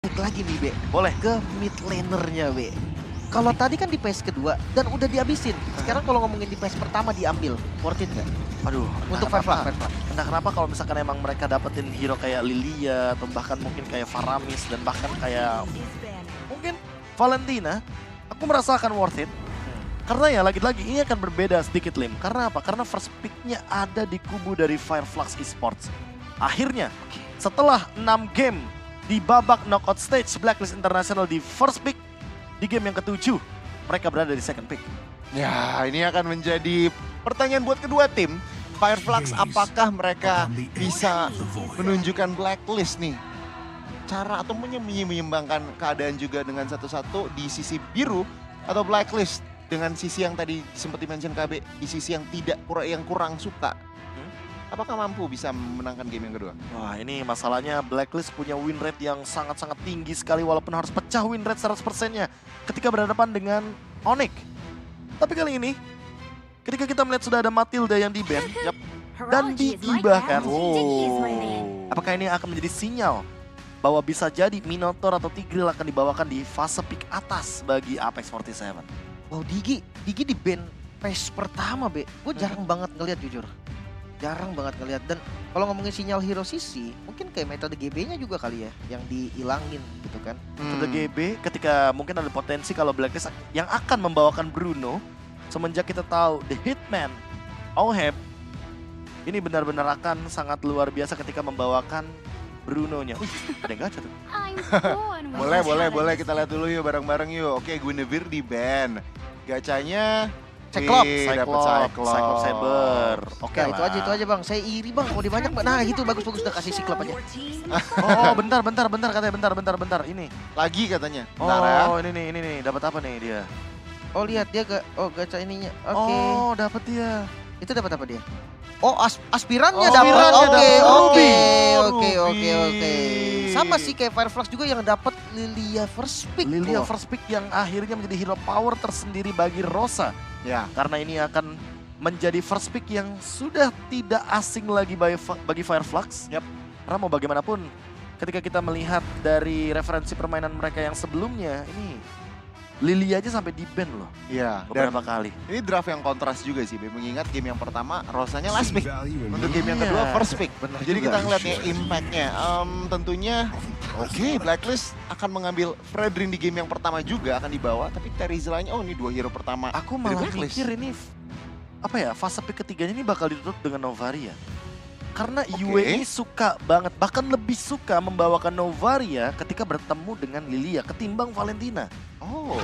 Balik lagi nih, Be. Boleh. Ke mid laner-nya, Be. Kalau tadi kan di phase kedua dan udah dihabisin. Sekarang kalau ngomongin di phase pertama diambil, worth it nggak? Aduh, Untuk Firefly. entah kenapa kalau misalkan emang mereka dapetin hero kayak Lilia atau bahkan mungkin kayak Faramis dan bahkan kayak mungkin Valentina, aku merasa akan worth it. Karena ya lagi-lagi ini akan berbeda sedikit Lim. Karena apa? Karena first pick-nya ada di kubu dari Fireflux Esports. Akhirnya setelah 6 game di babak knockout stage Blacklist International di first pick, di game yang ke-7 mereka berada di second pick. Ya, ini akan menjadi pertanyaan buat kedua tim. Fireflux, apakah mereka bisa menunjukkan Blacklist nih? Cara atau menyeimbangkan keadaan juga dengan satu-satu di sisi biru atau Blacklist dengan sisi yang tadi sempat di-mention KB, di sisi yang kurang suka. Apakah mampu bisa memenangkan game yang kedua? Wah, ini masalahnya Blacklist punya win rate yang sangat-sangat tinggi sekali walaupun harus pecah win rate 100%-nya ketika berhadapan dengan Onyx. Tapi kali ini ketika kita melihat sudah ada Matilda yang di-ban dan Digi bahkan. Apakah ini akan menjadi sinyal bahwa bisa jadi Minotaur atau Tigreal akan dibawakan di fase pick atas bagi Apex 47? Wow, Digi di band phase pertama, Be. Gue jarang banget ngeliat jujur. Jarang banget ngeliat. Dan kalau ngomongin sinyal hero sisi, mungkin kayak metode GB-nya juga kali ya, yang dihilangin gitu kan. Metode GB ketika mungkin ada potensi kalau Blacklist yang akan membawakan Bruno semenjak kita tahu The Hitman Oheb ini benar-benar akan sangat luar biasa ketika membawakan Bruno-nya. Ada yang gacha tuh. Boleh kita lihat dulu yuk bareng-bareng yuk. Oke, Guinevere di ban. Gacanya Cyclops. dapet Cyclops Saber. Oke Nah, lah. itu aja Bang. Saya iri Bang, mau dibanyak Bang. Nah, gitu bagus udah kasih Cyclops aja. Oh, bentar katanya bentar. Ini. lagi katanya. Bentar ya. Oh, ini nih. Dapat apa nih dia? Oh, lihat dia gacha ininya. Oke. Oh, dapat dia. Itu dapat apa dia? Oh, aspirannya Oh, dapat. aspirannya Oke, dapet. oke. Sama sih kayak Fireflux juga yang dapat Lilia first pick. Lilia Wah. first pick yang akhirnya menjadi hero power tersendiri bagi Rosa. Ya. Karena ini akan menjadi first pick yang sudah tidak asing lagi bagi Fireflux. Yap. Karena mau bagaimanapun ketika kita melihat dari referensi permainan mereka yang sebelumnya, ini Lilia aja sampai di-ban loh Iya. Dan beberapa kali. ini draft yang kontras juga sih, Be. Mengingat game yang pertama Rosanya last pick. Untuk game yang Iya. kedua first pick. Benar Jadi juga. kita ngeliat nih impact-nya. Tentunya oke, Blacklist akan mengambil Fredrin di game yang pertama juga akan dibawa. Tapi Terizlanya, oh ini dua hero pertama. Aku dari malah Blacklist. mikir ini apa ya, fase pick ketiganya ini bakal ditutup dengan Novaria. Karena Oke. Yue ini suka banget, bahkan lebih suka membawakan Novaria ketika bertemu dengan Lilia ketimbang Valentina. Oh,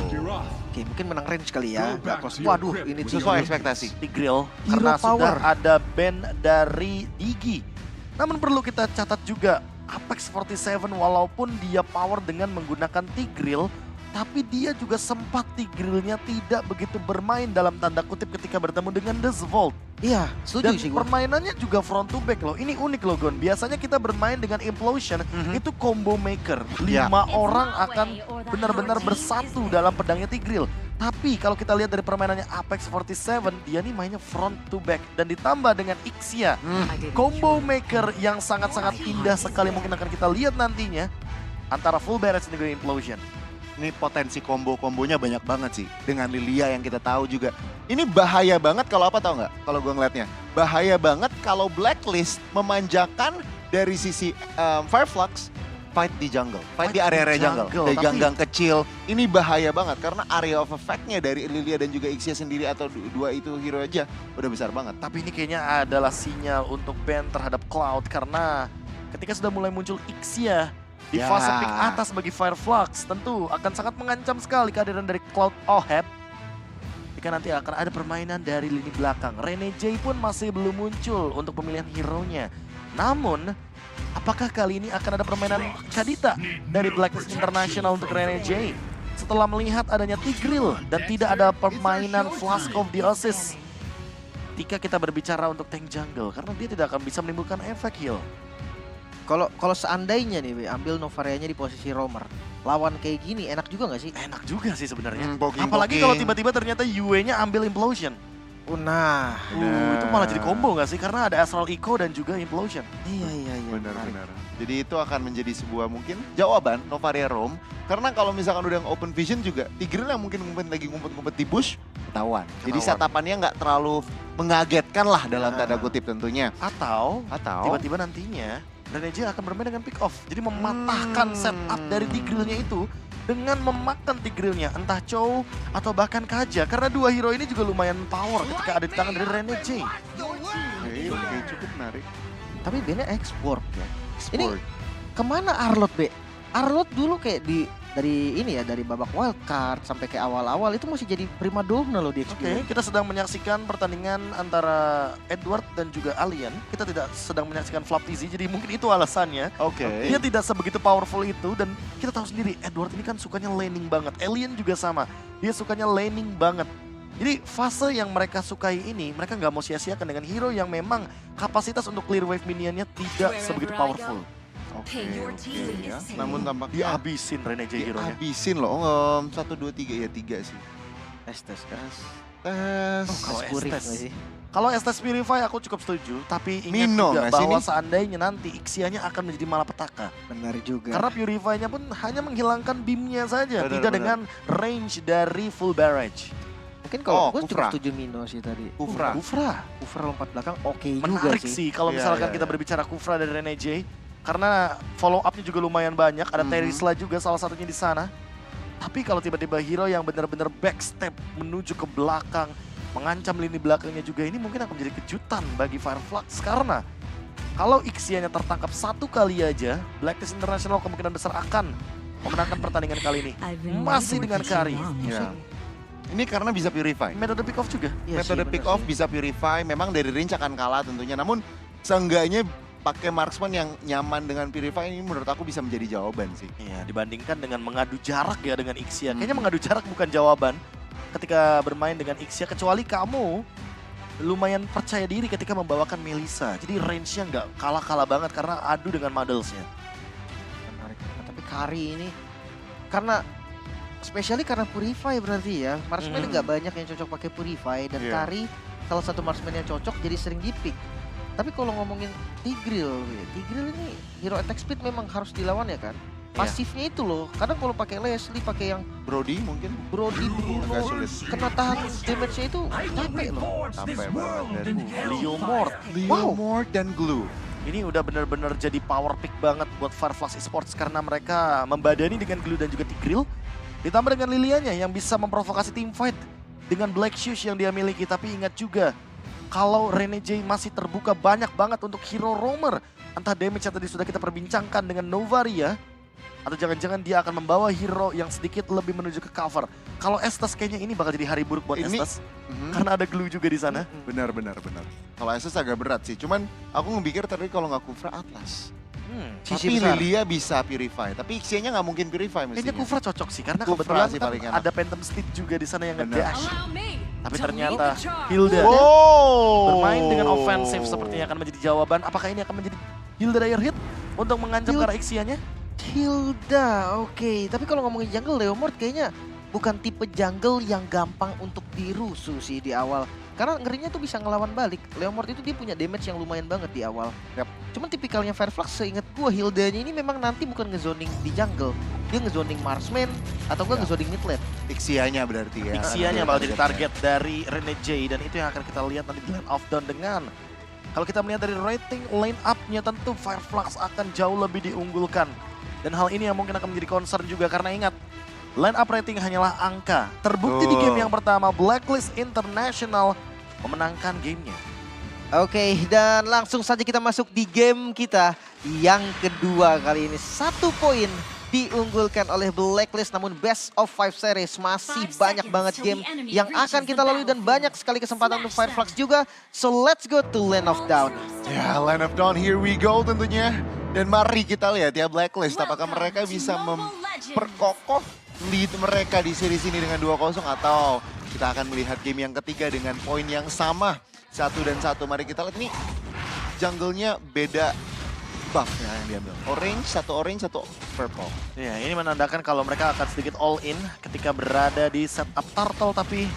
Oke, mungkin menang range kali ya. Waduh, ini sesuai ekspektasi. Tigreal Hero karena sudah power. ada ban dari Digi. Namun perlu kita catat juga Apex 47 walaupun dia power dengan menggunakan Tigreal, tapi dia juga sempat Tigrealnya tidak begitu bermain dalam tanda kutip ketika bertemu dengan The Vault. Iya, setuju Dan sih gue. permainannya juga front to back loh. Ini unik loh Gon. Biasanya kita bermain dengan Implosion, itu combo maker. Ya. 5 orang akan benar-benar bersatu dalam pedangnya Tigreal. Tapi kalau kita lihat dari permainannya Apex 47, dia nih mainnya front to back. Dan ditambah dengan Ixia, combo maker yang sangat-sangat indah sekali mungkin akan kita lihat nantinya antara Full Barrage dan juga Implosion. Ini potensi kombo-kombonya banyak banget sih. Dengan Lilia yang kita tahu juga. Ini bahaya banget kalau apa tau nggak? Kalau gue ngeliatnya. Bahaya banget kalau Blacklist memanjakan dari sisi Fireflux fight di jungle. Fight di area-area jungle. Dari Tapi- gang-gang kecil. Ini bahaya banget karena area of effect-nya dari Lilia dan juga Ixia sendiri atau dua itu hero aja udah besar banget. Tapi ini kayaknya adalah sinyal untuk ban terhadap Cloud karena ketika sudah mulai muncul Ixia di Ya. fase pick atas bagi Fireflux tentu akan sangat mengancam sekali kehadiran dari Cloud Oheb. Jika nanti akan ada permainan dari lini belakang. Rene J pun masih belum muncul untuk pemilihan hero-nya. Namun, apakah kali ini akan ada permainan Kadita dari Blacklist International untuk Rene J? Setelah melihat adanya Tigreal dan tidak ada permainan Flask of the Assist. Ketika kita berbicara untuk tank jungle, karena dia tidak akan bisa menimbulkan efek heal. Kalau seandainya nih, Be, ambil Novarianya di posisi roamer, lawan kayak gini enak juga nggak sih? Enak juga sih sebenarnya. Poking-poking. Apalagi kalau tiba-tiba ternyata Yue-nya ambil Implosion. Nah, Itu malah jadi combo nggak sih? Karena ada Astral Echo dan juga Implosion. iya. Benar-benar. Jadi itu akan menjadi sebuah mungkin jawaban Novaria Rome. Karena kalau misalkan udah open vision juga, Tigreal yang mungkin lagi ngumpet-ngumpet di bush, ketahuan. Jadi setapannya nggak terlalu mengagetkan lah dalam tanda kutip tentunya. Atau Atau tiba-tiba nantinya Reneje akan bermain dengan pick off. Jadi mematahkan setup dari Tigrealnya itu dengan memakan Tigrealnya. Entah Chow atau bahkan Kaja. Karena dua hero ini juga lumayan power ketika ada di tangan dari Reneje. Oke, cukup menarik. Tapi bandnya export ya. Sport. Kemana Arlot, Be? Arlot dulu kayak dari babak wildcard sampai ke awal-awal itu masih jadi primadona loh di Oke, experience. kita sedang menyaksikan pertandingan antara Edward dan juga Alien. Kita tidak sedang menyaksikan Flap TZ, jadi mungkin itu alasannya. Oke. Dia tidak sebegitu powerful itu dan kita tahu sendiri Edward ini kan sukanya laning banget. Alien juga sama, dia sukanya laning banget. Jadi fase yang mereka sukai ini, mereka nggak mau sia-siakan dengan hero yang memang kapasitas untuk clear wave minionnya tidak sebegitu powerful. Oke ya. Namun tampaknya Dihabisin Reneje hero-nya. dihabisin loh. 1, 2, 3 ya 3 sih. Estes. Tes. Kalau Eskurif Estes. nggak sih? Kalau Estes Purify aku cukup setuju, tapi ingat Mino juga nggak sih bahwa ini? seandainya nanti Ixianya akan menjadi malapetaka. Benar juga. Karena Purify-nya pun hanya menghilangkan beamnya saja, Benar, tidak benar. dengan range dari full barrage. mungkin kalau gue Kufra. cukup setuju Mino sih tadi. Kufra. Kufra lompat belakang oke juga Menarik sih. sih kalau Iya, misalkan iya, kita iya. berbicara Kufra dari Reneje. Karena follow up-nya juga lumayan banyak, ada Mhm. Terisla juga salah satunya di sana. Tapi kalau tiba-tiba hero yang benar-benar backstep menuju ke belakang, mengancam lini belakangnya juga, ini mungkin akan menjadi kejutan bagi Fireflux. Karena kalau Ixianya tertangkap satu kali aja, Blacklist International kemungkinan besar akan memenangkan pertandingan kali ini. Masih dengan Kari. Ya. Ini karena bisa purify. Metode pick off juga. Iya sih, Metode benar pick sih. off bisa purify, memang dari range akan kalah tentunya. Namun seenggaknya pakai marksman yang nyaman dengan purify ini menurut aku bisa menjadi jawaban sih. Iya, dibandingkan dengan mengadu jarak ya dengan Ixia. Kayaknya Hmm. mengadu jarak bukan jawaban ketika bermain dengan Ixia, kecuali kamu lumayan percaya diri ketika membawakan Melissa. Jadi range-nya nggak kalah-kalah banget karena adu dengan models-nya. Menarik. Tapi Kari ini karena especially karena Purify berarti ya. Marksman Mhm. nggak banyak yang cocok pakai Purify dan Iya. Kari salah satu marksman yang cocok jadi sering di-pick. Tapi kalau ngomongin Tigreal ini hero attack speed memang harus dilawan ya kan. Pasifnya itu loh. Kadang kalau pakai Leslie, pakai yang Brody mungkin Brody, agak Bruno, sulit. kena tahan damage-nya itu capek loh. Sampai banget dan Leo Mort. Leo Mort dan Glue. Ini udah bener-bener jadi power pick banget buat Fireflux Esports karena mereka membadani dengan Glue dan juga Tigreal. Ditambah dengan Lilianya yang bisa memprovokasi teamfight dengan Black Shoes yang dia miliki. Tapi ingat juga, kalau Reneje masih terbuka banyak banget untuk hero roamer. Entah damage yang tadi sudah kita perbincangkan dengan Novaria, atau jangan-jangan dia akan membawa hero yang sedikit lebih menuju ke cover. Kalau Estes kayaknya ini bakal jadi hari buruk buat Ini- Estes. Mhm. Karena ada Glue juga di sana. Benar. Kalau SS agak berat sih. Cuman aku ngebikir tadi kalau nggak Kufra Atlas. Sisi Tapi besar. Lilia bisa purify. Tapi Ixianya nggak mungkin purify Kayaknya mestinya. Kufra cocok sih karena Kufra kebetulan sih kan paling enak. ada Phantom Steed juga di sana yang Benar. nge-dash. Tapi ternyata Hilda Wow. bermain dengan offensive sepertinya akan menjadi jawaban. Apakah ini akan menjadi Hilda Dire hit untuk mengancam Hilda. ke arah Ixianya? Hilda, oke. Tapi kalau ngomongin jungle, Leomord kayaknya bukan tipe jungle yang gampang untuk dirusuh sih di awal. Karena ngerinya tuh bisa ngelawan balik. Leomord itu dia punya damage yang lumayan banget di awal. Yap. Cuman tipikalnya Fireflux seingat gua Hildanya ini memang nanti bukan ngezoning di jungle. Dia ngezoning marksman atau enggak Ya. ngezoning mid lane. Ixianya berarti ya. Ixianya bakal jadi target dari Reneje dan itu yang akan kita lihat nanti di Land of Dawn dengan kalau kita melihat dari rating line up-nya tentu Fireflux akan jauh lebih diunggulkan. Dan hal ini yang mungkin akan menjadi concern juga karena ingat line up rating hanyalah angka. Terbukti di game yang pertama Blacklist International memenangkan gamenya. Oke, dan langsung saja kita masuk di game kita yang kedua kali ini. 1 poin diunggulkan oleh Blacklist, namun best of 5 series masih banyak banget game yang akan kita lalui dan banyak sekali kesempatan untuk Fireflux juga. So let's go to Land of Dawn. Ya, Land of Dawn, here we go tentunya. Dan mari kita lihat ya Blacklist, apakah mereka bisa memperkokoh lead mereka di series ini dengan 2-0 atau kita akan melihat game yang ketiga dengan poin yang sama 1 dan 1. Mari kita lihat ini jungle-nya beda buff ya yang diambil. Orange, satu purple. Ya, ini menandakan kalau mereka akan sedikit all in ketika berada di setup turtle, tapi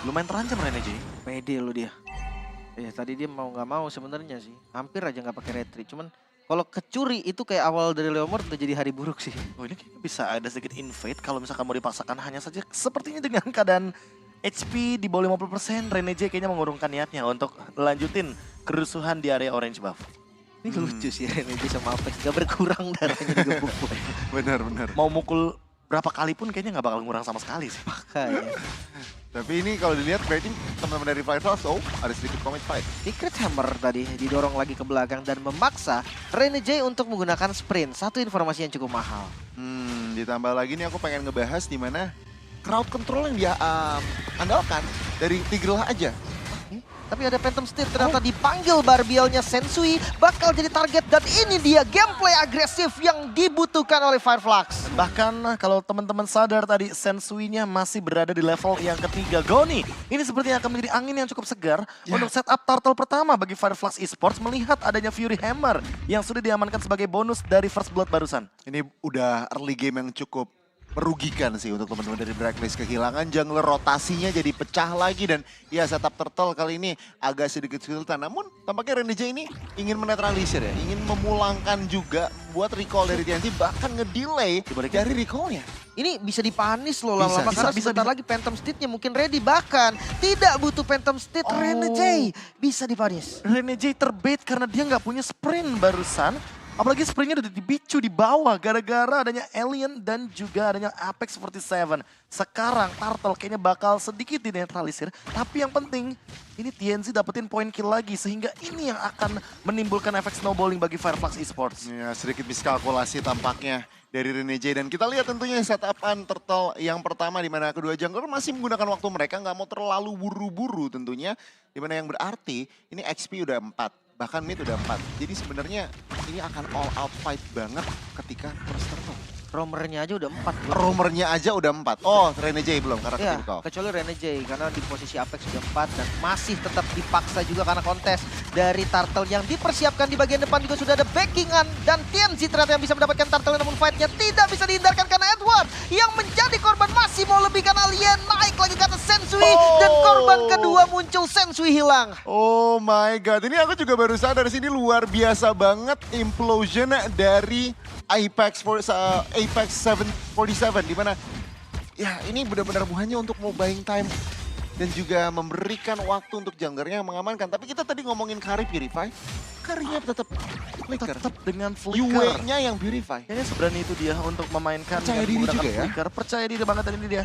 Lumayan terancam Rene J. Pede lo dia. Tadi dia mau nggak mau sebenarnya sih. Hampir aja nggak pakai retreat. Cuman kalau kecuri itu kayak awal dari Leomord udah jadi hari buruk sih. Oh ini kayaknya bisa ada sedikit invade kalau misalkan mau dipaksakan, hanya saja sepertinya dengan keadaan HP di bawah 50%, Rene J kayaknya mengurungkan niatnya untuk lanjutin kerusuhan di area orange buff. Ini lucu sih Renegade sama Apex. Gak berkurang darahnya digebuk. Benar-benar. Mau mukul berapa kali pun kayaknya nggak bakal ngurang sama sekali sih. Makanya. Tapi ini kalau dilihat berarti teman-teman dari Fireflax, ada sedikit commit fight. Secret Hammer tadi didorong lagi ke belakang dan memaksa Renegade untuk menggunakan sprint. Satu informasi yang cukup mahal. Ditambah lagi nih aku pengen ngebahas di mana crowd control yang dia andalkan dari Tigreal aja. Tapi ada Phantom Steed ternyata dipanggil Barbielnya Sensui bakal jadi target dan ini dia gameplay agresif yang dibutuhkan oleh Fireflax. Bahkan kalau teman-teman sadar tadi Sensui-nya masih berada di level yang ketiga. Goni, ini sepertinya akan menjadi angin yang cukup segar untuk setup turtle pertama bagi Fireflax Esports melihat adanya Fury Hammer yang sudah diamankan sebagai bonus dari First Blood barusan. Ini udah early game yang cukup merugikan sih untuk teman-teman dari Blacklist. Kehilangan jungler, rotasinya jadi pecah lagi dan ya setup turtle kali ini agak sedikit kesulitan. Namun tampaknya Renegade ini ingin menetralisir ya, ingin memulangkan juga buat recall dari TNT, bahkan ngedelay dari recallnya. Ini bisa dipanis loh lama-lama karena bisa. sebentar lagi Phantom Steed-nya mungkin ready, bahkan tidak butuh Phantom Steed. Renegade bisa dipanis. Rene J terbait karena dia nggak punya sprint barusan. Apalagi sprintnya udah dibicu di bawah gara-gara adanya Alien dan juga adanya Apex 47. Sekarang Turtle kayaknya bakal sedikit dinetralisir. Tapi yang penting ini TNC dapetin point kill lagi. Sehingga ini yang akan menimbulkan efek snowballing bagi Fireflax Esports. Ya, sedikit miskalkulasi tampaknya dari Renegade. Dan kita lihat tentunya setupan Turtle yang pertama di mana kedua jungler masih menggunakan waktu mereka. Nggak mau terlalu buru-buru tentunya. Di mana yang berarti ini XP udah 4. Bahkan mid udah 4. Jadi sebenarnya ini akan all out fight banget ketika first turtle. Romernya aja udah 4. Romernya aja udah 4. Oh, Renegade belum karena Ya, critical. kecuali Renegade karena di posisi Apex sudah 4 dan masih tetap dipaksa juga karena kontes dari Turtle yang dipersiapkan di bagian depan juga sudah ada backingan dan TNC ternyata yang bisa mendapatkan Turtle namun fightnya tidak bisa dihindarkan karena Edward yang menjadi korban masih mau lebihkan Alien naik lagi ke atas Sensui dan korban kedua muncul Sensui hilang. Oh my god, ini aku juga baru sadar sini luar biasa banget implosion dari Apex 747 di mana ya ini benar-benar buahnya untuk mau buying time dan juga memberikan waktu untuk junglernya yang mengamankan. Tapi kita tadi ngomongin carry Purify, carry-nya tetap flicker. Tetap dengan flicker. Yue-nya yang Purify. Kayaknya seberani itu dia untuk memainkan Percaya dengan diri menggunakan juga ya. flicker. Percaya diri banget dan ini dia.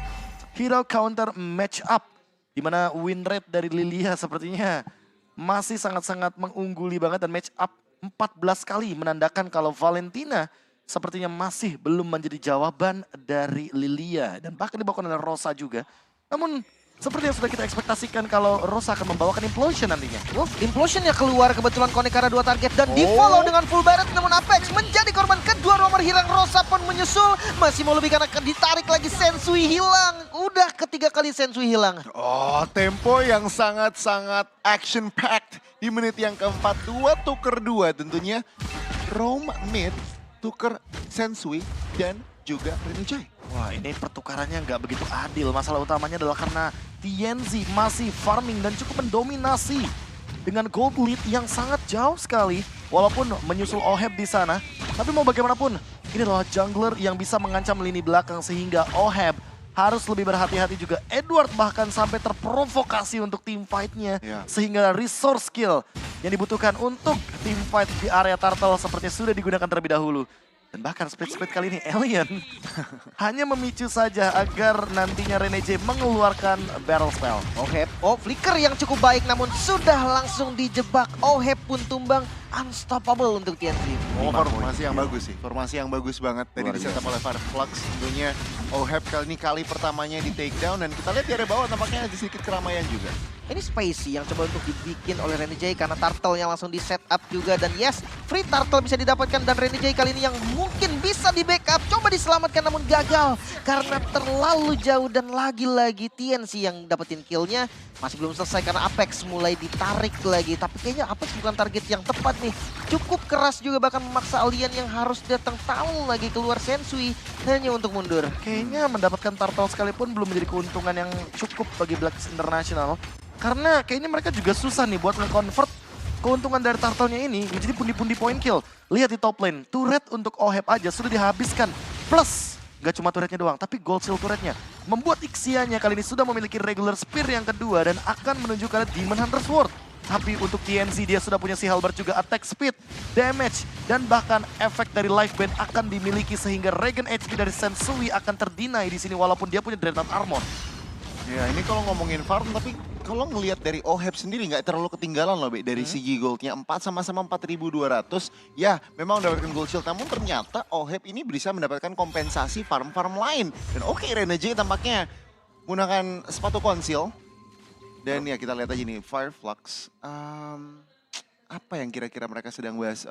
Hero counter match up. Dimana win rate dari Lilia sepertinya masih sangat-sangat mengungguli banget. Dan match up 14 kali menandakan kalau Valentina sepertinya masih belum menjadi jawaban dari Lilia. Dan bahkan dibawakan oleh Rosa juga. Namun seperti yang sudah kita ekspektasikan kalau Rosa akan membawakan Implosion nantinya. Implosionnya keluar kebetulan Connect karena 2 target dan di-follow dengan full barret namun Apex menjadi korban kedua. Romer hilang, Rosa pun menyusul. Masih mau lebih karena ditarik lagi Sensui hilang. Udah ketiga kali Sensui hilang. Oh, tempo yang sangat-sangat action packed di menit yang keempat. 2 tuker 2 tentunya. Roam mid, tuker Sensui dan juga Renegade. Wah, ini pertukarannya nggak begitu adil. Masalah utamanya adalah karena TNZ masih farming dan cukup mendominasi dengan gold lead yang sangat jauh sekali. Walaupun menyusul Oheb di sana, tapi mau bagaimanapun, ini adalah jungler yang bisa mengancam lini belakang sehingga Oheb harus lebih berhati-hati juga. Edward bahkan sampai terprovokasi untuk team fight-nya. Sehingga resource skill yang dibutuhkan untuk team fight di area Turtle sepertinya sudah digunakan terlebih dahulu. Dan bahkan split kali ini Alien hanya memicu saja agar nantinya Renegade mengeluarkan barrel spell. Oheb, flicker yang cukup baik namun sudah langsung dijebak. Oheb pun tumbang, unstoppable untuk TNT. Oh, formasi yang bagus sih. Formasi yang bagus banget. Tadi di setup oleh Fireflax. Tentunya Oheb kali pertamanya di takedown. Dan kita lihat di area bawah tampaknya ada sedikit keramaian juga. Ini Spacey yang coba untuk dibikin oleh Renegade karena Turtle yang langsung di setup juga. Dan yes, free Turtle bisa didapatkan dan Renegade kali ini yang mungkin bisa di backup. Coba diselamatkan namun gagal karena terlalu jauh dan lagi-lagi TNC yang dapetin killnya. Masih belum selesai karena Apex mulai ditarik lagi. Tapi kayaknya Apex bukan target yang tepat nih nih. Cukup keras juga bahkan memaksa Alien yang harus datang tahu lagi keluar Sensui hanya untuk mundur. Kayaknya mendapatkan turtle sekalipun belum menjadi keuntungan yang cukup bagi Blacklist International. Karena kayaknya mereka juga susah nih buat nge-convert keuntungan dari turtle-nya ini menjadi pundi-pundi point kill. Lihat di top lane, turret untuk Oheb aja sudah dihabiskan. Plus, gak cuma turretnya doang, tapi gold shield turretnya. Membuat Ixia-nya kali ini sudah memiliki regular spear yang kedua dan akan menuju ke Demon Hunter Sword. Tapi untuk TNZ dia sudah punya si Halberd juga attack speed, damage, dan bahkan efek dari life band akan dimiliki sehingga regen HP dari Sensui akan terdinai di sini walaupun dia punya Dreadnought Armor. Ya ini kalau ngomongin farm, tapi kalau ngelihat dari Oheb sendiri nggak terlalu ketinggalan loh, Be. Dari segi goldnya 4 sama-sama 4.200. Ya memang mendapatkan gold shield, namun ternyata Oheb ini bisa mendapatkan kompensasi farm-farm lain. Dan oke, Renegade tampaknya menggunakan sepatu konsil. Dan ya kita lihat aja nih, Fireflux. Apa yang kira-kira mereka sedang bahas?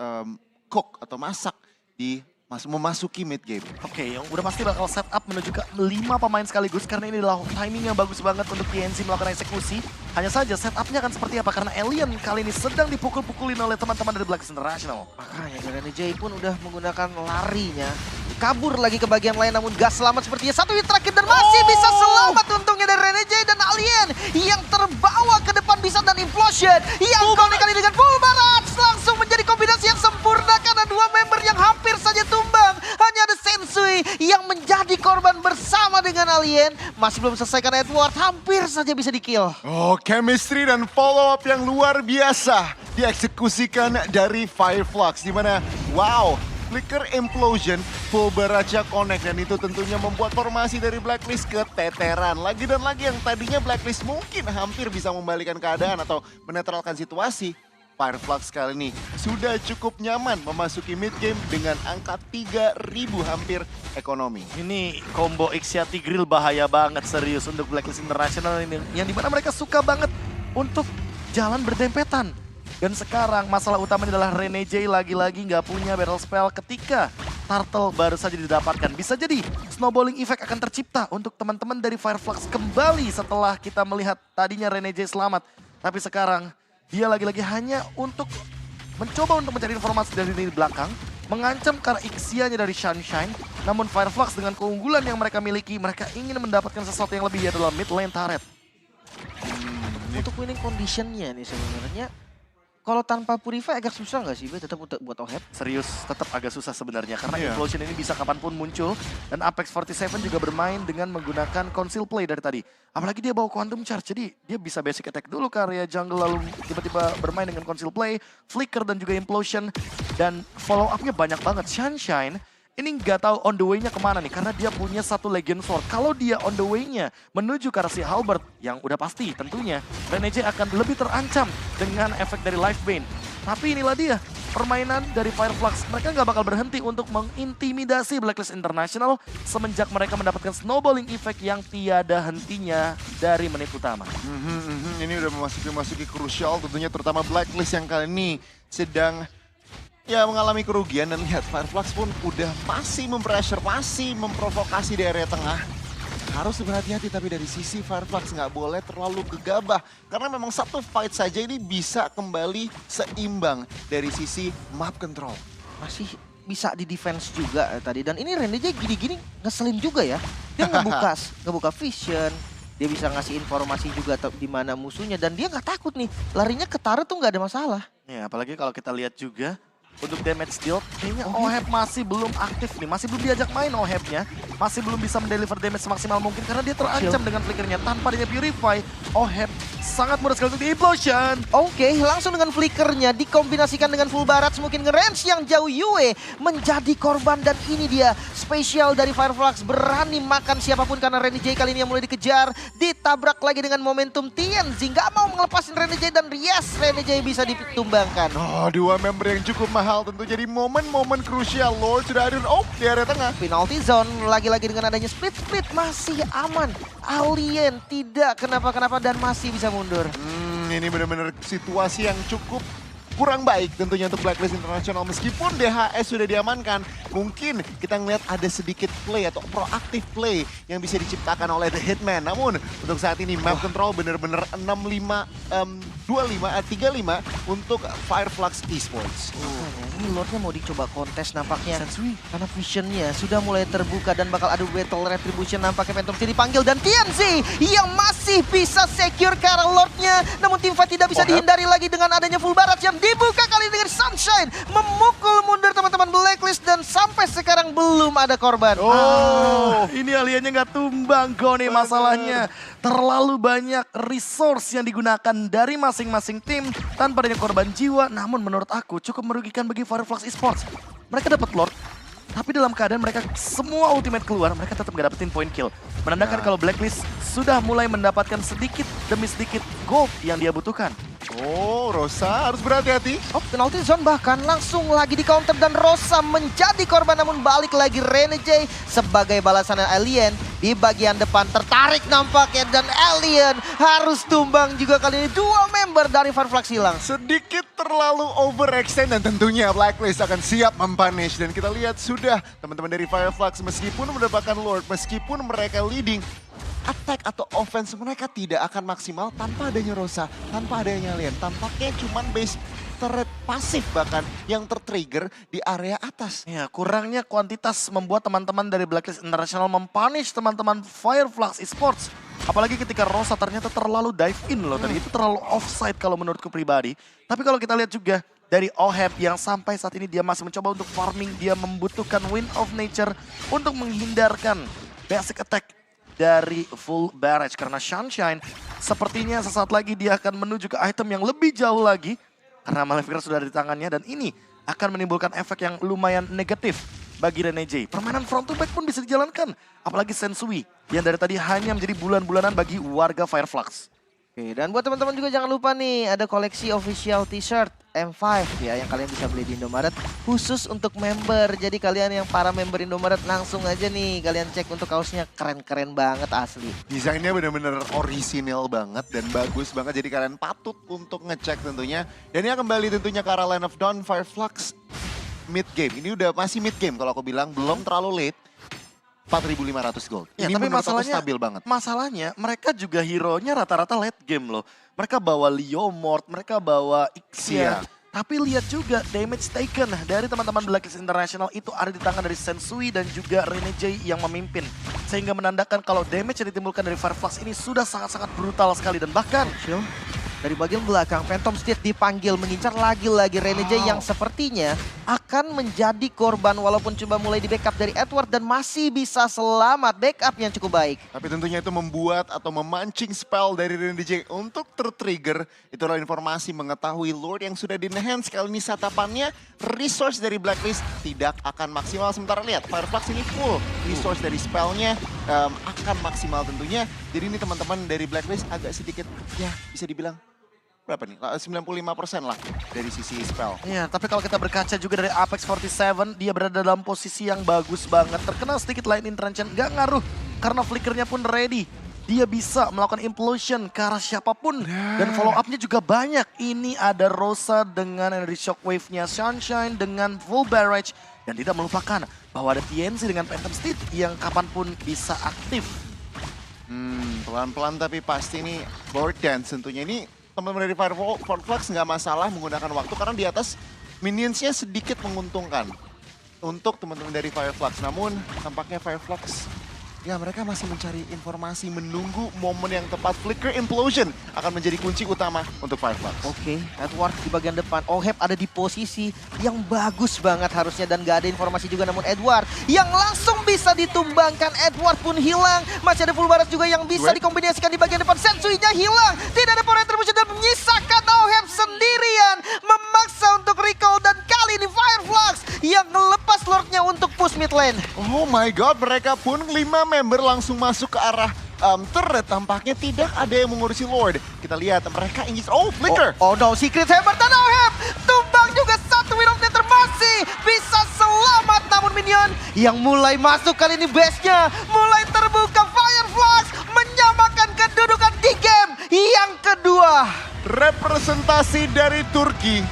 Cook atau masak di memasuki mid game. Oke, yang udah pasti bakal setup menuju ke 5 pemain sekaligus karena ini adalah timing yang bagus banget untuk TNC melakukan eksekusi. Hanya saja setupnya akan seperti apa karena Alien kali ini sedang dipukul-pukulin oleh teman-teman dari Blacklist International. Makanya Renegade pun udah menggunakan larinya. Kabur lagi ke bagian lain namun gak selamat sepertinya. Satu hit terakhir dan masih bisa selamat untungnya dari Renegade dan Alien yang terbawa ke depan bisa dan Implosion yang connect kali dengan full barrage langsung menjadi kombinasi yang sempurna karena dua member yang hampir saja tumbang. Hanya ada Sensui yang menjadi korban bersama dengan Alien. Masih belum selesai karena Edward hampir saja bisa di-kill. Oh, chemistry dan follow up yang luar biasa dieksekusikan dari Fireflux. Dimana, wow, Flicker Implosion, full baraja connect, dan itu tentunya membuat formasi dari Blacklist keteteran. Lagi dan lagi yang tadinya Blacklist mungkin hampir bisa membalikan keadaan atau menetralkan situasi. Fireflux kali ini sudah cukup nyaman memasuki mid game dengan angka 3.000 hampir ekonomi. Ini combo Ixia Tigreal bahaya banget serius untuk Blacklist International ini. Yang dimana mereka suka banget untuk jalan berdempetan. Dan sekarang masalah utamanya adalah Renegade lagi-lagi nggak punya battle spell ketika Turtle baru saja didapatkan. Bisa jadi snowballing effect akan tercipta untuk teman-teman dari Fireflux kembali setelah kita melihat tadinya Renegade selamat. Tapi sekarang dia lagi-lagi hanya untuk mencoba untuk mencari informasi dari lini belakang, mengancam karena Ixia-nya dari Sunshine. Namun Fireflux dengan keunggulan yang mereka miliki, mereka ingin mendapatkan sesuatu yang lebih, yaitu adalah mid lane turret. Untuk winning condition-nya nih sebenarnya, kalau tanpa Purify agak susah nggak sih, Be, tetap buat Oheb? Serius, tetap agak susah sebenarnya karena Iya. Implosion ini bisa kapanpun muncul. Dan Apex 47 juga bermain dengan menggunakan Conceal Play dari tadi. Apalagi dia bawa Quantum Charge, jadi dia bisa basic attack dulu ke area jungle lalu tiba-tiba bermain dengan Conceal Play, Flicker dan juga Implosion. Dan follow up-nya banyak banget. Sunshine ini nggak tahu on the way-nya kemana nih, karena dia punya satu Legion Sword. Kalau dia on the way-nya menuju ke arah si Halberd, yang udah pasti tentunya Renegade akan lebih terancam dengan efek dari Life Bane. Tapi inilah dia, permainan dari Fireflux. Mereka nggak bakal berhenti untuk mengintimidasi Blacklist International semenjak mereka mendapatkan snowballing effect yang tiada hentinya dari menit utama. Ini udah memasuki krusial tentunya, terutama Blacklist yang kali ini sedang ya mengalami kerugian. Dan lihat Fireflux pun udah masih mempressure, masih memprovokasi di area tengah. Harus berhati-hati, tapi dari sisi Fireflux nggak boleh terlalu gegabah. Karena memang satu fight saja ini bisa kembali seimbang dari sisi map control. Masih bisa di defense juga tadi. Dan ini Renegade gini-gini ngeselin juga ya. Dia ngebuka vision. Dia bisa ngasih informasi juga di mana musuhnya. Dan dia nggak takut nih. Larinya ke turret tuh nggak ada masalah. Ya, apalagi kalau kita lihat juga untuk damage deal, kayaknya Oheb masih belum aktif nih. Masih belum diajak main Ohebnya. Masih belum bisa mendeliver damage semaksimal mungkin karena dia terancam dengan flickernya. Tanpa dia Purify, Oheb sangat mudah sekali untuk di-implosion. Oke, langsung dengan flickernya dikombinasikan dengan full barrage, mungkin nge-range yang jauh. Yue menjadi korban dan ini dia spesial dari Fireflux, berani makan siapapun karena Renegade kali ini yang mulai dikejar. Ditabrak lagi dengan momentum TNZ, nggak mau ngelepasin Renegade dan yes, Renegade bisa ditumbangkan. Oh, dua member yang cukup mahal tentu jadi momen-momen krusial. Lord sudah hadir di area tengah. Penalty zone, lagi-lagi dengan adanya split-split masih aman. Alien tidak kenapa-kenapa dan masih bisa mundur. Ini benar-benar situasi yang cukup kurang baik tentunya untuk Blacklist International. Meskipun DHS sudah diamankan, mungkin kita ngeliat ada sedikit play atau proaktif play yang bisa diciptakan oleh The Hitman. Namun untuk saat ini map control bener-bener 35 untuk Fireflux Esports. Ini Lordnya mau dicoba kontes nampaknya. Sensui. Karena visionnya sudah mulai terbuka dan bakal ada battle retribution nampaknya. Phantom City dipanggil dan TNC yang masih bisa secure ke arah Lordnya. Namun tim fight tidak bisa dihindari lagi dengan adanya full barat yang dibuka kali dengan Sunshine. Memukul mundur teman-teman Blacklist dan sampai sekarang belum ada korban. Ini aliannya nggak tumbang Goni masalahnya. Terlalu banyak resource yang digunakan dari masing-masing tim tanpa adanya korban jiwa. Namun menurut aku cukup merugikan bagi Fireflux Esports. Mereka dapat Lord, tapi dalam keadaan mereka semua ultimate keluar, mereka tetap gak dapetin point kill. Menandakan kalau Blacklist sudah mulai mendapatkan sedikit demi sedikit gold yang dia butuhkan. Oh, Rosa harus berhati-hati. Oh, penalti zone bahkan langsung lagi di counter dan Rosa menjadi korban, namun balik lagi Renegade sebagai balasan Alien di bagian depan tertarik nampaknya dan Alien harus tumbang juga kali ini. Dua member dari Fireflux hilang. Sedikit terlalu overextend dan tentunya Blacklist akan siap mempunish. Dan kita lihat sudah teman-teman dari Fireflux meskipun mendapatkan Lord, meskipun mereka leading, attack atau offense mereka tidak akan maksimal tanpa adanya Rosa, tanpa adanya Alien. Tampaknya cuman base turret pasif bahkan yang tertrigger di area atas. Ya, kurangnya kuantitas membuat teman-teman dari Blacklist International mempunish teman-teman Fireflux Esports. Apalagi ketika Rosa ternyata terlalu dive in loh tadi. Itu terlalu offside kalau menurutku pribadi. Tapi kalau kita lihat juga dari Oheb yang sampai saat ini dia masih mencoba untuk farming. Dia membutuhkan Wind of Nature untuk menghindarkan basic attack dari full barrage. Karena Sunshine sepertinya sesaat lagi dia akan menuju ke item yang lebih jauh lagi. Karena Maleficar sudah ada di tangannya dan ini akan menimbulkan efek yang lumayan negatif bagi Renegade. Permainan front to back pun bisa dijalankan. Apalagi Sensui yang dari tadi hanya menjadi bulan-bulanan bagi warga Fireflux. Oke, dan buat teman-teman juga jangan lupa nih ada koleksi official t-shirt M5 ya yang kalian bisa beli di Indomaret khusus untuk member. Jadi kalian yang para member Indomaret langsung aja nih kalian cek untuk kaosnya, keren-keren banget asli. Desainnya benar-benar orisinil banget dan bagus banget. Jadi kalian patut untuk ngecek tentunya. Dan ini kembali tentunya ke arah Line of Dawn Fireflux mid game. Ini udah masih mid game kalau aku bilang, belum terlalu late. 4.500 gold. Ya, Ini tapi menurut aku masalahnya stabil banget. Masalahnya mereka juga hero-nya rata-rata late game loh. Mereka bawa Leomord, mereka bawa Ixia. Tapi lihat juga damage taken dari teman-teman Blacklist International itu ada di tangan dari Sensui dan juga Renegade yang memimpin. Sehingga menandakan kalau damage yang ditimbulkan dari Fireflux ini sudah sangat-sangat brutal sekali. Dan bahkan dari bagian belakang Phantom Steed dipanggil mengincar lagi-lagi Renegade yang sepertinya akan menjadi korban walaupun coba mulai di backup dari Edward dan masih bisa selamat, backup yang cukup baik. Tapi tentunya itu membuat atau memancing spell dari Renegade untuk tertrigger. Itulah informasi mengetahui Lord yang sudah di-enhance. Kali ini satapannya resource dari Blacklist tidak akan maksimal. Sementara lihat Fireflux ini full resource dari spellnya akan maksimal tentunya. Jadi ini teman-teman dari Blacklist agak sedikit ya bisa dibilang berapa nih? 95% lah dari sisi spell. ya, tapi kalau kita berkaca juga dari Apex 47, dia berada dalam posisi yang bagus banget. Terkena sedikit lightning transient, nggak ngaruh karena flickernya pun ready. Dia bisa melakukan implosion ke arah siapapun. Dan follow up-nya juga banyak. Ini ada Rosa dengan energy shockwave-nya Sunshine dengan full barrage. Dan tidak melupakan bahwa ada TNC dengan Phantom Steed yang kapanpun bisa aktif. Pelan-pelan tapi pasti ini board dance tentunya. Ini teman-teman dari Fireflux nggak masalah menggunakan waktu karena di atas minionsnya sedikit menguntungkan untuk teman-teman dari Fireflux. Namun tampaknya Fireflux ya mereka masih mencari informasi, menunggu momen yang tepat. Flicker Implosion akan menjadi kunci utama untuk Fireflux. Oke, Edward di bagian depan. Oheb ada di posisi yang bagus banget harusnya dan gak ada informasi juga. Namun Edward yang langsung bisa ditumbangkan. Edward pun hilang. Masih ada full barat juga yang bisa dikombinasikan di bagian depan. Sensui-nya hilang. Tidak ada power retribution dan menyisakan Oheb sendirian. Memaksa untuk recall dan kali ini Fireflux yang ngelepas Lordnya untuk push mid lane. Oh my god, mereka pun 5 member langsung masuk ke arah turret. Tampaknya tidak ada yang mengurusi Lord. Kita lihat mereka ingin... Oh, Flicker! Oh no, Secret Hammer dan Oheb tumbang juga satu Wind of Nature masih bisa selamat. Namun minion yang mulai masuk kali ini base-nya mulai terbuka. Fireflux menyamakan kedudukan di game yang kedua. Representasi dari Turki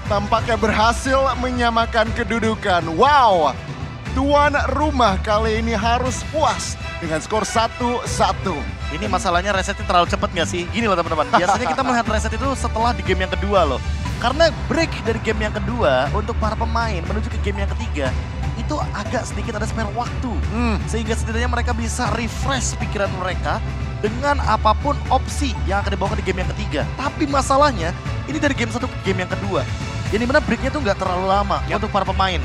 tampaknya berhasil menyamakan kedudukan. Wow, tuan rumah kali ini harus puas dengan skor 1-1. Ini masalahnya resetnya terlalu cepat nggak sih? Gini loh teman-teman, biasanya kita melihat reset itu setelah di game yang kedua loh. Karena break dari game yang kedua untuk para pemain menuju ke game yang ketiga, itu agak sedikit ada spare waktu. Sehingga setidaknya mereka bisa refresh pikiran mereka dengan apapun opsi yang akan dibawa di game yang ketiga. Tapi masalahnya, ini dari game 1 ke game yang kedua. Yang dimana breaknya tuh nggak terlalu lama untuk para pemain.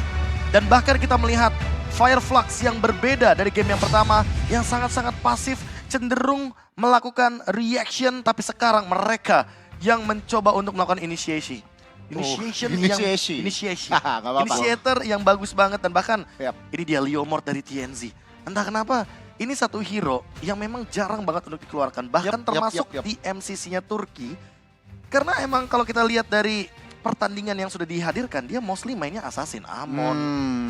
Dan bahkan kita melihat Fireflux yang berbeda dari game yang pertama, yang sangat-sangat pasif, cenderung melakukan reaction, tapi sekarang mereka yang mencoba untuk melakukan initiation. Initiation. Nggak apa-apa. Initiator yang bagus banget, dan bahkan Yap. ini dia Leomord dari TNZ. Entah kenapa, ini satu hero yang memang jarang banget untuk dikeluarkan. Bahkan termasuk yap. di MCC-nya Turki. Karena emang kalau kita lihat dari pertandingan yang sudah dihadirkan, dia mostly mainnya Assassin, Amon.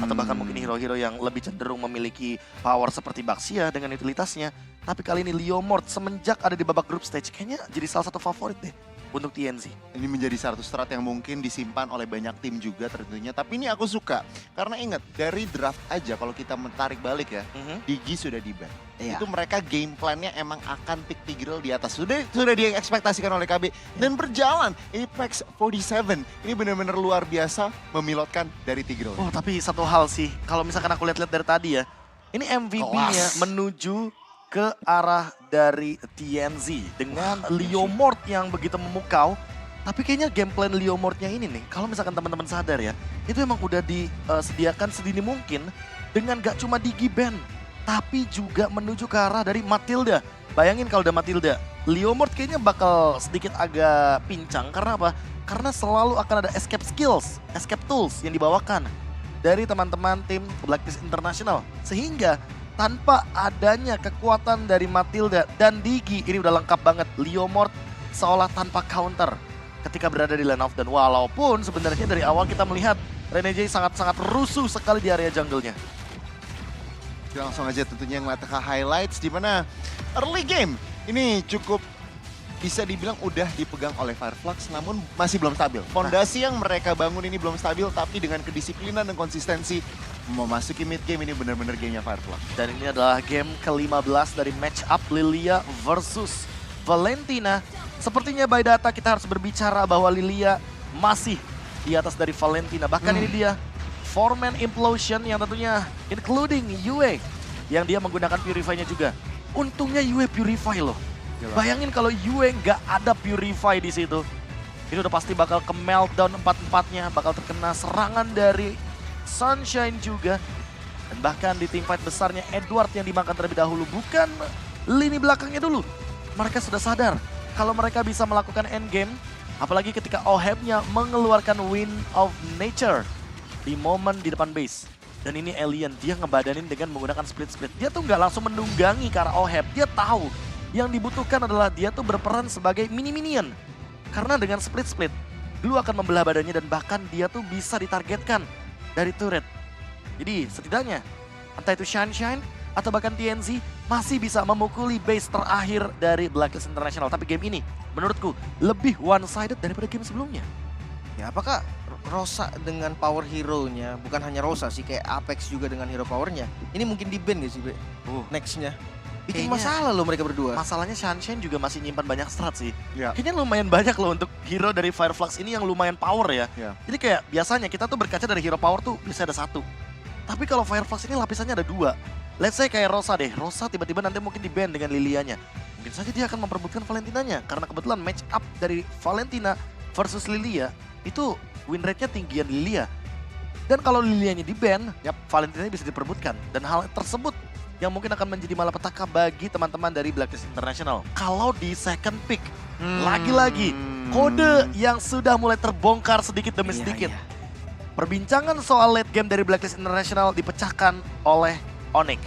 Atau bahkan mungkin hero-hero yang lebih cenderung memiliki power seperti Baxia dengan utilitasnya. Tapi kali ini Leomord semenjak ada di babak group stage, kayaknya jadi salah satu favorit deh untuk TNZ. Ini menjadi satu strat yang mungkin disimpan oleh banyak tim juga tentunya. Tapi ini aku suka, karena ingat dari draft aja kalau kita menarik balik ya, Digi sudah di-ban. Iya. Itu mereka game plan-nya emang akan pick Tigreal di atas. Sudah diekspektasikan oleh KB. Dan berjalan, Apex 47 ini benar-benar luar biasa memilotkan dari Tigreal. Oh, tapi satu hal sih, kalau misalkan aku lihat-lihat dari tadi ya, ini MVP-nya Kelas. menuju ke arah dari TNZ dengan Leomord yang begitu memukau. Tapi kayaknya game plan Leomordnya ini nih, kalau misalkan teman-teman sadar ya, itu emang udah disediakan sedini mungkin dengan gak cuma Digi ban, tapi juga menuju ke arah dari Matilda. Bayangin kalau udah Matilda, Leomord kayaknya bakal sedikit agak pincang. Karena apa? Karena selalu akan ada escape skills, escape tools yang dibawakan dari teman-teman tim Blacklist International. Sehingga tanpa adanya kekuatan dari Matilda dan Digi, ini udah lengkap banget. Leomord seolah tanpa counter ketika berada di lane of dan walaupun sebenarnya dari awal kita melihat Renegade sangat-sangat rusuh sekali di area jungle-nya. Kita langsung aja tentunya ngeliat ke highlights di mana early game ini cukup bisa dibilang udah dipegang oleh Fireflux namun masih belum stabil. Fondasi yang mereka bangun ini belum stabil, tapi dengan kedisiplinan dan konsistensi memasuki mid game ini benar-benar gamenya Fireflux. Dan ini adalah game ke-15 dari match up Lilia versus Valentina. Sepertinya by data kita harus berbicara bahwa Lilia masih di atas dari Valentina. Bahkan ini dia 4-man implosion yang tentunya including Yue yang dia menggunakan Purify-nya juga. Untungnya Yue Purify loh. Bayangin kalau Yue nggak ada Purify di situ. Ini udah pasti bakal ke meltdown 4-4-nya, bakal terkena serangan dari Sunshine juga. Dan bahkan di team fight besarnya Edward yang dimakan terlebih dahulu, bukan lini belakangnya dulu. Mereka sudah sadar kalau mereka bisa melakukan endgame, apalagi ketika Oheb-nya mengeluarkan Wind of Nature di momen di depan base. Dan ini Alien, dia ngebadanin dengan menggunakan split-split. Dia tuh nggak langsung menunggangi ke arah Oheb, dia tahu yang dibutuhkan adalah dia tuh berperan sebagai mini-minion. Karena dengan split-split, Blue akan membelah badannya dan bahkan dia tuh bisa ditargetkan dari turret. Jadi setidaknya entah itu Sunshine atau bahkan TNZ masih bisa memukuli base terakhir dari Blacklist International. Tapi game ini menurutku lebih one-sided daripada game sebelumnya. Ya apakah Rosa dengan power hero-nya, bukan hanya Rosa sih, kayak Apex juga dengan hero powernya, ini mungkin di-ban gak sih, Be? Next-nya. Bikin Kayaknya masalah loh mereka berdua. Masalahnya Sunshine juga masih nyimpan banyak strat sih. Ya. Kayaknya lumayan banyak loh untuk hero dari Fireflux ini yang lumayan power ya. Ya. Jadi kayak biasanya kita tuh berkaca dari hero power tuh bisa ada satu. Tapi kalau Fireflux ini lapisannya ada dua. Let's say kayak Rosa deh. Rosa tiba-tiba nanti mungkin di-ban dengan Lilianya. Mungkin saja dia akan memperebutkan Valentinanya. Karena kebetulan match up dari Valentina versus Lilia itu win rate-nya tinggian Lilia. Dan kalau Lilianya di-ban, Valentinanya bisa diperebutkan. Dan hal tersebut yang mungkin akan menjadi malapetaka bagi teman-teman dari Blacklist International. Kalau di second pick, lagi-lagi kode yang sudah mulai terbongkar sedikit demi sedikit. Perbincangan soal late game dari Blacklist International dipecahkan oleh Onyx.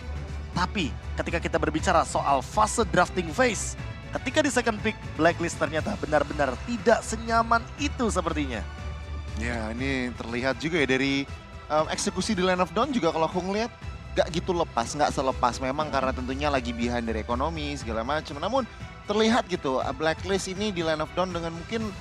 Tapi ketika kita berbicara soal fase drafting phase, ketika di second pick, Blacklist ternyata benar-benar tidak senyaman itu sepertinya. Ya, ini terlihat juga ya dari eksekusi di Land of Dawn juga kalau aku ngeliat gak gitu lepas, gak selepas memang karena tentunya lagi behind dari ekonomi segala macam. Namun terlihat gitu Blacklist ini di Land of Dawn dengan mungkin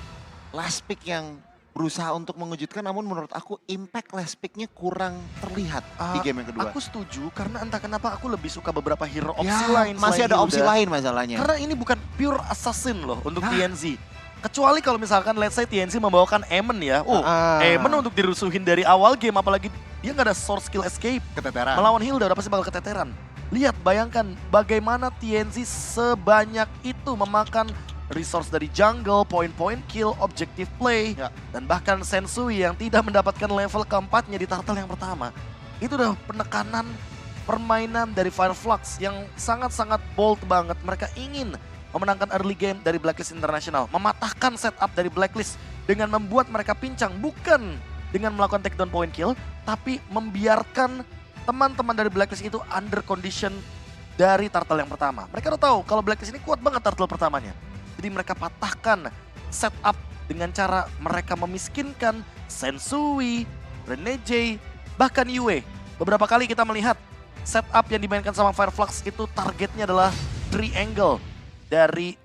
last pick yang berusaha untuk mengejutkan, namun menurut aku impact last pick-nya kurang terlihat di game yang kedua. Aku setuju karena entah kenapa aku lebih suka beberapa hero opsi Ya, lain. masih selain ada opsi Hilda. lain masalahnya. Karena ini bukan pure assassin loh untuk Nah. TNZ. Kecuali kalau misalkan let's say TNZ membawakan Eamon ya. Oh, Ah. Eamon untuk dirusuhin dari awal game apalagi dia nggak ada source skill escape. Keteteran. Melawan Hilda udah pasti bakal keteteran. Lihat, bayangkan bagaimana TNZ sebanyak itu memakan resource dari jungle, point kill, objective play, Ya. dan bahkan Sensui yang tidak mendapatkan level keempatnya di turtle yang pertama. Itu udah penekanan permainan dari Fireflux yang sangat-sangat bold banget. Mereka ingin memenangkan early game dari Blacklist International, mematahkan setup dari Blacklist dengan membuat mereka pincang, bukan dengan melakukan takedown point kill, tapi membiarkan teman-teman dari Blacklist itu under condition dari turtle yang pertama. Mereka udah tahu kalau Blacklist ini kuat banget turtle pertamanya. Jadi mereka patahkan setup dengan cara mereka memiskinkan Sensui, Renege, bahkan Yue. Beberapa kali kita melihat setup yang dimainkan sama Fireflux itu targetnya adalah triangle dari